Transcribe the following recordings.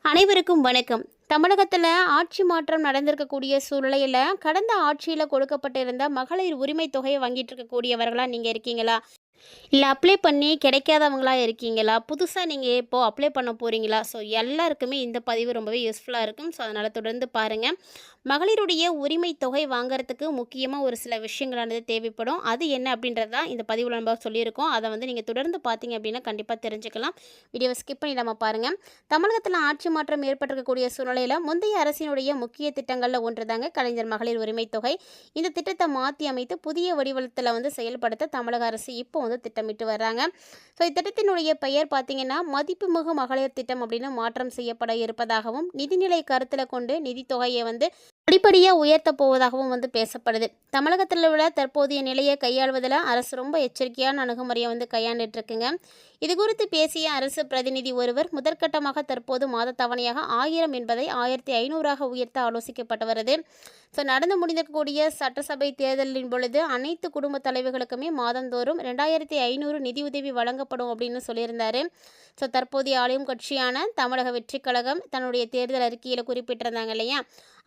அனைவருக்கும் வணக்கம். தமிழகத்தில் ஆட்சி மாற்றம் நடந்திருக்கக்கூடிய சூழ்நிலையில் கடந்த ஆட்சியில் கொடுக்கப்பட்டிருந்த மகளிர் உரிமை தொகையை வாங்கிட்டு இருக்கக்கூடியவர்களா நீங்கள் இருக்கீங்களா? இல்லை அப்ளை பண்ணி கிடைக்காதவங்களா இருக்கீங்களா? புதுசாக நீங்கள் இப்போது அப்ளை பண்ண போகிறீங்களா? ஸோ எல்லாருக்குமே இந்த பதிவு ரொம்பவே யூஸ்ஃபுல்லாக இருக்கும். ஸோ அதனால் தொடர்ந்து பாருங்கள். மகளிருடைய உரிமை தொகை வாங்குறதுக்கு முக்கியமாக ஒரு சில விஷயங்களானது தேவைப்படும். அது என்ன அப்படின்றது தான் இந்த பதிவில் நம்ம சொல்லியிருக்கோம். அதை நீங்கள் தொடர்ந்து பார்த்தீங்க அப்படின்னா கண்டிப்பாக தெரிஞ்சுக்கலாம். வீடியோவை ஸ்கிப் பண்ணிடாமல் பாருங்கள். தமிழகத்தில் ஆட்சி மாற்றம் ஏற்பட்டிருக்கக்கூடிய சூழ்நிலையில் முந்தைய அரசினுடைய முக்கிய திட்டங்களில் ஒன்று தாங்க கலைஞர் மகளிர் உரிமை தொகை. இந்த திட்டத்தை மாற்றி அமைத்து புதிய வடிவத்தில் செயல்படுத்த தமிழக அரசு இப்போ திட்டமிட்டு வர்றாங்க. ஸோ இத்திட்டத்தினுடைய பெயர் பார்த்தீங்கன்னா மதிப்புமிகு மகளிர் திட்டம் அப்படின்னு மாற்றம் செய்யப்பட இருப்பதாகவும் நிதிநிலை கருத்தில் கொண்டு நிதி தொகையை படிப்படியாக உயர்த்த போவதாகவும் பேசப்படுது. தமிழகத்தில் உள்ள தற்போதைய நிலையை கையாள்வதில் அரசு ரொம்ப எச்சரிக்கையான அணுகுமுறையை கையாண்டுட்டு இருக்குங்க. இது குறித்து பேசிய அரசு பிரதிநிதி ஒருவர் முதற்கட்டமாக தற்போது மாத தவணையாக 1000 என்பதை 1500 உயர்த்த ஆலோசிக்கப்பட்டு வருது. ஸோ நடந்து முடிந்திருக்கக்கூடிய சட்டசபை தேர்தலின் பொழுது அனைத்து குடும்ப தலைவர்களுக்குமே மாதந்தோறும் 2500 நிதியுதவி வழங்கப்படும் அப்படின்னு சொல்லியிருந்தாரு. ஸோ தற்போதைய ஆளும் கட்சியான தமிழக வெற்றி கழகம் தன்னுடைய தேர்தல் அறிக்கையில் குறிப்பிட்டிருந்தாங்க இல்லையா,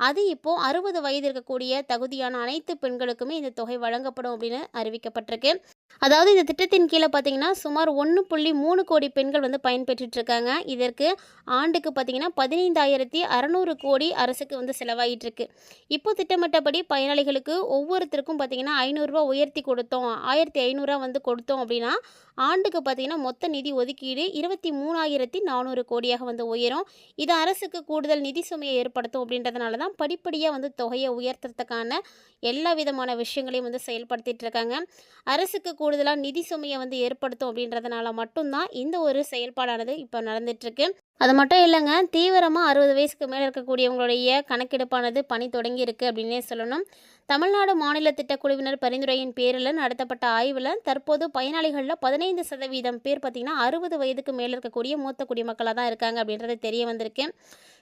அது இப்போது 60 வயது இருக்கக்கூடிய தகுதியான அனைத்து பெண்களுக்குமே இந்த தொகை வழங்கப்படும் அப்படின்னு அறிவிக்கப்பட்டிருக்கு. அதாவது இந்த திட்டத்தின் கீழே பார்த்தீங்கன்னா சுமார் 1.3 கோடி பெண்கள் பயன்பெற்றுட்டு இருக்காங்க. இதற்கு ஆண்டுக்கு பார்த்தீங்கன்னா 15,600 கோடி அரசுக்கு செலவாகிட்டு இருக்கு. இப்போ திட்டமிட்டபடி பயனாளிகளுக்கு ஒவ்வொருத்தருக்கும் பார்த்தீங்கன்னா 500 ரூபா உயர்த்தி கொடுத்தோம், 1500 கொடுத்தோம் அப்படின்னா ஆண்டுக்கு பார்த்தீங்கன்னா மொத்த நிதி ஒதுக்கீடு 23,400 கோடியாக உயரும். இது அரசுக்கு கூடுதல் நிதி சுமையை ஏற்படுத்தும். அப்படின்றதுனால தான் படிப்படியாக தொகையை உயர்த்துறதுக்கான எல்லா விதமான விஷயங்களையும் செயல்படுத்திட்டு இருக்காங்க. அரசுக்கு கூடுதலாக நிதி சுமையை ஏற்படுத்தும் அப்படின்றதுனால மட்டும்தான் இந்த ஒரு செயல்பாடானது இப்போ நடந்துட்டுருக்கு. அது மட்டும் இல்லைங்க, தீவிரமாக 60 வயசுக்கு மேலே இருக்கக்கூடியவங்களுடைய கணக்கெடுப்பானது பணி தொடங்கி இருக்குது அப்படின்னே சொல்லணும். தமிழ்நாடு மாநில திட்டக்குழுவினர் பரிந்துரையின் பேரில் நடத்தப்பட்ட ஆய்வில் தற்போது பயனாளிகளில் 15% பேர் பார்த்திங்கன்னா 60 வயதுக்கு மேலே இருக்கக்கூடிய மூத்த குடிமக்களாக தான் இருக்காங்க அப்படின்றது தெரிய வந்திருக்கு.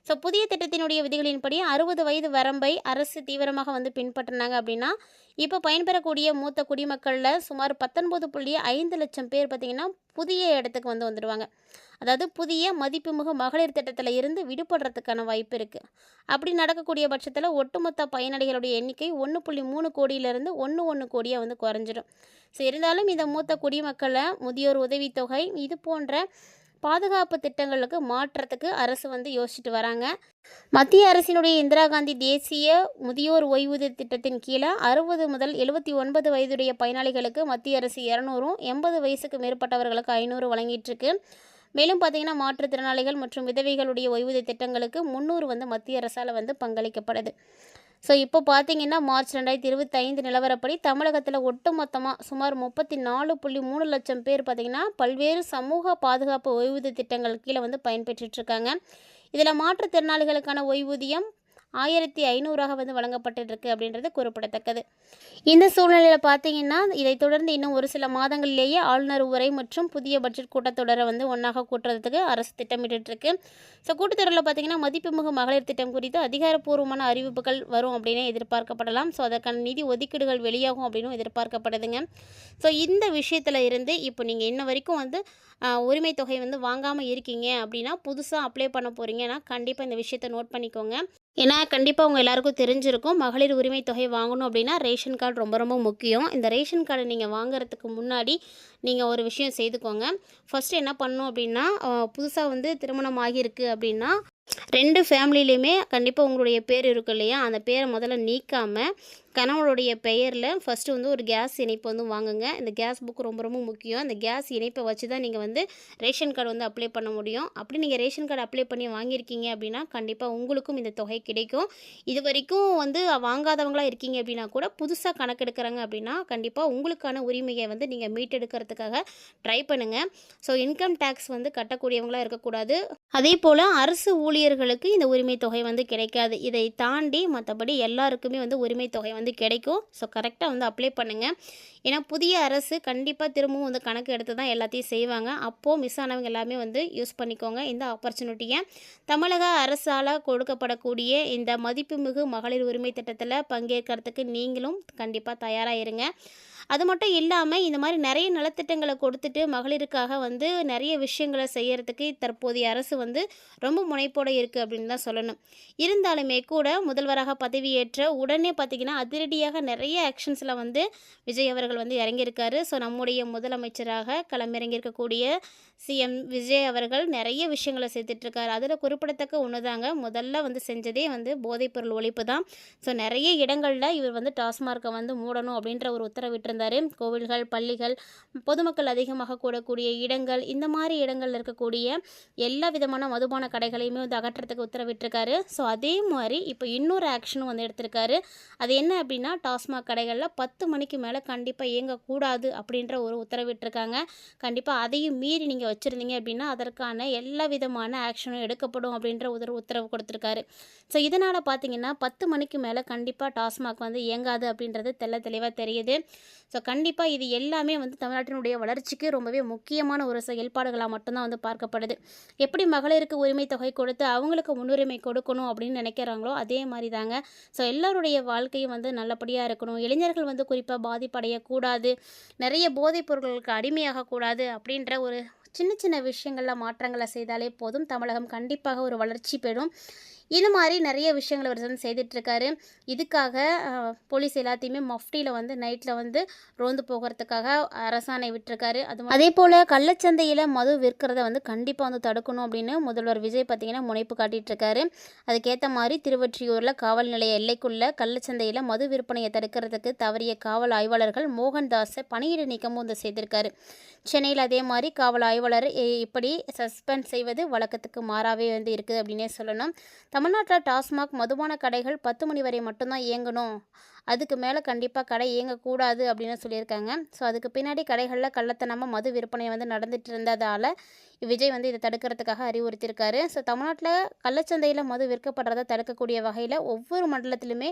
ஸோ புதிய திட்டத்தினுடைய விதிகளின்படி 60 வயது வரம்பை அரசு தீவிரமாக பின்பற்றினாங்க அப்படின்னா இப்போ பயன்பெறக்கூடிய மூத்த குடிமக்களில் சுமார் 19.5 லட்சம் பேர் பார்த்திங்கன்னா புதிய இடத்துக்கு வந்துடுவாங்க. அதாவது புதிய மதிப்புமிகு மகளிர் திட்டத்தில் இருந்து விடுபடுறதுக்கான வாய்ப்பு இருக்குது. அப்படி நடக்கக்கூடிய பட்சத்தில் ஒட்டுமொத்த பயனாளிகளுடைய எண்ணிக்கை 1.3 கோடியிலிருந்து 1 கோடியாக குறைஞ்சிடும். ஸோ இருந்தாலும் இந்த மூத்த குடிமக்களை முதியோர் உதவித்தொகை இது போன்ற பாதுகாப்பு திட்டங்களுக்கு மாற்றத்துக்கு அரசு யோசிச்சுட்டு வராங்க. மத்திய அரசினுடைய இந்திரா காந்தி தேசிய முதியோர் ஓய்வூதிய திட்டத்தின் கீழே 60 முதல் 79 வயதுடைய பயனாளிகளுக்கு மத்திய அரசு 200, 80 வயசுக்கு மேற்பட்டவர்களுக்கு 500 வழங்கிட்டு இருக்கு. மேலும் பார்த்தீங்கன்னா மாற்றுத்திறனாளிகள் மற்றும் விதவைகளுடைய ஓய்வூதிய திட்டங்களுக்கு 300 மத்திய அரசால் பங்களிக்கப்படுது. ஸோ இப்போ பார்த்தீங்கன்னா மார்ச் 2025 நிலவரப்படி தமிழகத்தில் ஒட்டுமொத்தமாக சுமார் 34.3 லட்சம் பேர் பார்த்திங்கன்னா பல்வேறு சமூக பாதுகாப்பு ஓய்வூதிய திட்டங்கள் கீழே பயன்பெற்றுட்ருக்காங்க. இதில் மாற்றுத்திறனாளிகளுக்கான ஓய்வூதியம் 1500 வழங்கப்பட்டுருக்கு அப்படின்றது குறிப்பிடத்தக்கது. இந்த சூழ்நிலையில் பார்த்தீங்கன்னா இதைத் தொடர்ந்து இன்னும் ஒரு சில மாதங்களிலேயே ஆளுநர் உரை மற்றும் புதிய பட்ஜெட் கூட்டத்தொடரை ஒன்றாக கூட்டுறதுக்கு அரசு திட்டமிட்டுருக்கு. ஸோ கூட்டத்தொடரில் பார்த்தீங்கன்னா மதிப்புமிகு மகளிர் திட்டம் குறித்து அதிகாரப்பூர்வமான அறிவிப்புகள் வரும் அப்படின்னு எதிர்பார்க்கப்படலாம். ஸோ அதற்கான நிதி ஒதுக்கீடுகள் வெளியாகும் அப்படின்னு எதிர்பார்க்கப்படுதுங்க. ஸோ இந்த விஷயத்தில் இருந்து இப்போ நீங்கள் இன்ன வரைக்கும் உரிமை தொகை வாங்காமல் இருக்கீங்க அப்படின்னா புதுசாக அப்ளை பண்ண போகிறீங்கன்னா கண்டிப்பாக இந்த விஷயத்தை நோட் பண்ணிக்கோங்க. ஏன்னா கண்டிப்பாக உங்கள் எல்லாருக்கும் தெரிஞ்சிருக்கும், மகளிர் உரிமை தொகை வாங்கணும் அப்படின்னா ரேஷன் கார்டு ரொம்ப ரொம்ப முக்கியம். இந்த ரேஷன் கார்டை நீங்கள் வாங்குறதுக்கு முன்னாடி நீங்கள் ஒரு விஷயம் செய்துக்கோங்க. ஃபஸ்ட்டு என்ன பண்ணணும் அப்படின்னா புதுசாக திருமணம் ஆகியிருக்கு அப்படின்னா 2 ஃபேமிலியிலையுமே கண்டிப்பாக உங்களுடைய பேர் இருக்கும் இல்லையா, அந்த பேரை முதல்ல நீக்காமல் கணவனுடைய பெயரில் ஃபஸ்ட்டு ஒரு கேஸ் இணைப்பு வாங்குங்க. இந்த கேஸ் புக் ரொம்ப ரொம்ப முக்கியம். அந்த கேஸ் இணைப்பை வச்சு தான் நீங்கள் ரேஷன் கார்டு அப்ளை பண்ண முடியும். அப்படி நீங்கள் ரேஷன் கார்டு அப்ளை பண்ணி வாங்கியிருக்கீங்க அப்படின்னா கண்டிப்பாக உங்களுக்கும் இந்த தொகை கிடைக்கும். இது வரைக்கும் வாங்காதவங்களாக இருக்கீங்க அப்படின்னா கூட புதுசாக கணக்கெடுக்கிறாங்க அப்படின்னா கண்டிப்பாக உங்களுக்கான உரிமையை நீங்கள் மீட்டெடுக்கிறதுக்காக ட்ரை பண்ணுங்கள். ஸோ இன்கம் டேக்ஸ் கட்டக்கூடியவங்களாக இருக்கக்கூடாது. அதே போல் அரசு ஊழியர்களுக்கு இந்த உரிமை தொகை கிடைக்காது. இதை தாண்டி மற்றபடி எல்லாருக்குமே உரிமை தொகை கிடைக்கும். ஸோ கரெக்டாக அப்ளை பண்ணுங்கள். ஏன்னா புதிய அரசு கண்டிப்பாக திரும்பவும் கணக்கு எடுத்து தான் எல்லாத்தையும் செய்வாங்க. அப்போது மிஸ் ஆனவங்க எல்லாமே யூஸ் பண்ணிக்கோங்க இந்த ஆப்பர்ச்சுனிட்டியை. தமிழக அரசால் கொடுக்கப்படக்கூடிய இந்த மதிப்புமிகு மகளிர் உரிமை திட்டத்தில் பங்கேற்கிறதுக்கு நீங்களும் கண்டிப்பாக தயாராக இருங்க. அது மட்டும் இல்லாமல் இந்த மாதிரி நிறைய நலத்திட்டங்களை கொடுத்துட்டு மகளிருக்காக வந்து நிறைய விஷயங்களை செய்யறதுக்கு தற்போதைய அரசு வந்து ரொம்ப முனைப்போடு இருக்குது அப்படின்னு தான் சொல்லணும். இருந்தாலுமே கூட முதல்வராக பதவியேற்ற உடனே பார்த்திங்கன்னா அதிரடியாக நிறைய ஆக்ஷன்ஸில் வந்து விஜய் அவர்கள் வந்து இறங்கியிருக்காரு. ஸோ நம்முடைய முதலமைச்சராக களமிறங்கியிருக்கக்கூடிய சிஎம் விஜய் அவர்கள் நிறைய விஷயங்களை செய்துட்ருக்காரு. அதில் குறிப்பிடத்தக்க ஒன்று தாங்க, முதல்ல வந்து செஞ்சதே வந்து போதைப்பொருள் ஒழிப்பு தான். ஸோ நிறைய இடங்களில் இவர் வந்து டாஸ்மார்க்கை வந்து மூடணும் அப்படின்ற ஒரு உத்தரவிட்டிருந்தார். கோவில்கள், பள்ளிகள், பொதுமக்கள் அதிகமாக கூடக்கூடிய இடங்கள், இந்த மாதிரி இடங்களில் இருக்கக்கூடிய எல்லா விதமான மதுபான கடைகளையுமே வந்து அகற்றத்துக்கு உத்தரவிட்டிருக்காரு. ஸோ அதே மாதிரி இப்போ இன்னொரு ஆக்ஷனும் வந்து எடுத்திருக்காரு. அது என்ன அப்படின்னா, டாஸ்மாக் கடைகளில் 10 மணிக்கு மேலே கண்டிப்பாக இயங்கக்கூடாது அப்படின்ற ஒரு உத்தரவிட்டிருக்காங்க. கண்டிப்பாக அதையும் மீறி நீங்கள் வச்சுருந்தீங்க அப்படின்னா அதற்கான எல்லா விதமான ஆக்ஷனும் எடுக்கப்படும் அப்படின்ற ஒரு உத்தரவு கொடுத்துருக்காரு. ஸோ இதனால் பார்த்தீங்கன்னா 10 மணிக்கு மேலே கண்டிப்பாக டாஸ்மாக் வந்து இயங்காது அப்படின்றது தெளிவாக தெரியுது. ஸோ கண்டிப்பாக இது எல்லாமே வந்து தமிழ்நாட்டினுடைய வளர்ச்சிக்கு ரொம்பவே முக்கியமான ஒரு செயல்பாடுகளாக மட்டும்தான் வந்து பார்க்கப்படுது. எப்படி மகளிருக்கு உரிமை தொகை கொடுத்து அவங்களுக்கு முன்னுரிமை கொடுக்கணும் அப்படின்னு நினைக்கிறாங்களோ அதே மாதிரி தாங்க. ஸோ எல்லாருடைய வாழ்க்கையும் வந்து நல்லபடியாக இருக்கணும், இளைஞர்கள் வந்து குறிப்பாக பாதிப்படையக்கூடாது, நிறைய போதைப் பொருட்களுக்கு அடிமையாகக்கூடாது அப்படின்ற ஒரு சின்ன சின்ன விஷயங்களில் மாற்றங்களை செய்தாலே போதும், தமிழகம் கண்டிப்பாக ஒரு வளர்ச்சி பெறும். இது மாதிரி நிறைய விஷயங்கள் அவர் வந்து செய்துட்ருக்காரு. இதுக்காக போலீஸ் எல்லாத்தையுமே மஃப்டியில் வந்து நைட்டில் வந்து ரோந்து போகிறதுக்காக அரசாணை விட்டுருக்காரு. அதே போல் கள்ளச்சந்தையில் மது விற்கிறத வந்து கண்டிப்பாக வந்து தடுக்கணும் அப்படின்னு முதல்வர் விஜய் பார்த்திங்கன்னா முனைப்பு காட்டிகிட்ருக்காரு. அதுக்கேற்ற மாதிரி திருவொற்றியூரில் காவல் நிலைய எல்லைக்குள்ளே கள்ளச்சந்தையில் மது விற்பனையை தடுக்கிறதுக்கு தவறிய காவல் ஆய்வாளர்கள் மோகன்தாஸை பணியிட நீக்கமும் வந்து செய்திருக்காரு. சென்னையில் அதே மாதிரி காவல் ஆய்வாளர் இப்படி சஸ்பெண்ட் செய்வது வழக்கத்துக்கு மாறாவே வந்து இருக்குது அப்படின்னே சொல்லணும். தமிழ்நாட்டில் டாஸ்மாக் மதுபான கடைகள் 10 மணி வரை மட்டும்தான் இயங்கணும், அதுக்கு மேலே கண்டிப்பாக கடை இயங்கக்கூடாது அப்படின்னு சொல்லியிருக்காங்க. ஸோ அதுக்கு பின்னாடி கடைகளில் கள்ளத்தனமாக மது விற்பனை வந்து நடந்துட்டு இருந்ததால் விஜய் வந்து இதை தடுக்கிறதுக்காக அறிவுறுத்தியிருக்காரு. ஸோ தமிழ்நாட்டில் கள்ளச்சந்தையில் மது விற்கப்படுறதை தடுக்கக்கூடிய வகையில் ஒவ்வொரு மண்டலத்திலுமே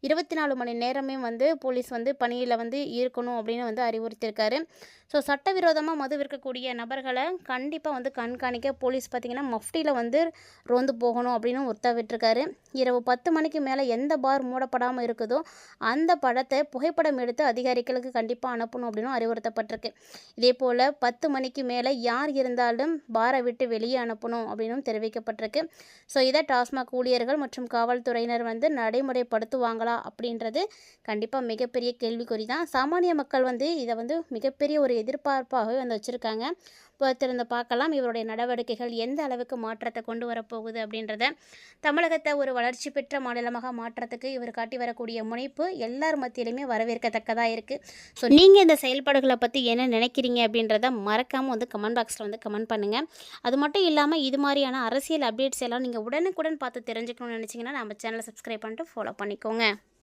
24 மணி நேரமே வந்து போலீஸ் வந்து பணியில் வந்து இருக்கணும் அப்படின்னு வந்து அறிவுறுத்தியிருக்காரு. ஸோ சட்டவிரோதமாக மது விற்கக்கூடிய நபர்களை கண்டிப்பாக வந்து கண்காணிக்க போலீஸ் பார்த்திங்கன்னா மஃப்டியில் வந்து ரோந்து போகணும் அப்படின்னு உத்தரவிட்டிருக்காரு. இரவு 10 மணிக்கு மேலே எந்த பார் மூடப்படாமல் இருக்குதோ அந்த படத்தை புகைப்படம் எடுத்து அதிகாரிகளுக்கு கண்டிப்பாக அனுப்பணும் அப்படின்னு அறிவுறுத்தப்பட்டிருக்கு. இதே போல் 10 மணிக்கு மேலே யார் இருந்தாலும் பாரை விட்டு வெளியே அனுப்பணும் அப்படின்னும் தெரிவிக்கப்பட்டிருக்கு. ஸோ இதை டாஸ்மாக் ஊழியர்கள் மற்றும் காவல்துறையினர் வந்து நடைமுறைப்படுத்துவாங்களா அப்படின்றது கண்டிப்பாக மிகப்பெரிய கேள்விக்குறி தான். சாமானிய மக்கள் வந்து இதை வந்து மிகப்பெரிய ஒரு எதிர்பார்ப்பாகவே வந்து வச்சுருக்காங்க. பொறுத்திருந்து பார்க்கலாம் இவருடைய நடவடிக்கைகள் எந்த அளவுக்கு மாற்றத்தை கொண்டு வரப்போகுது அப்படின்றத. தமிழகத்தை ஒரு வளர்ச்சி பெற்ற மாநிலமாக மாற்றத்துக்கு இவர் காட்டி வரக்கூடிய முனைப்பு எல்லார் மத்தியிலுமே வரவேற்கத்தக்கதாக இருக்குது. ஸோ நீங்கள் இந்த செயல்பாடுகளை பற்றி என்ன நினைக்கிறீங்க அப்படின்றத மறக்காமல் வந்து கமெண்ட் பாக்ஸில் வந்து கமெண்ட் பண்ணுங்கள். அது மட்டும் இல்லாமல் இது மாதிரியான அரசியல் அப்டேட்ஸ் எல்லாம் நீங்கள் உடனுக்குடன் பார்த்து தெரிஞ்சுக்கணும்னு நினச்சிங்கன்னா நம்ம சேனலை சப்ஸ்கிரைப் பண்ணிட்டு ஃபாலோ பண்ணிக்கோங்க.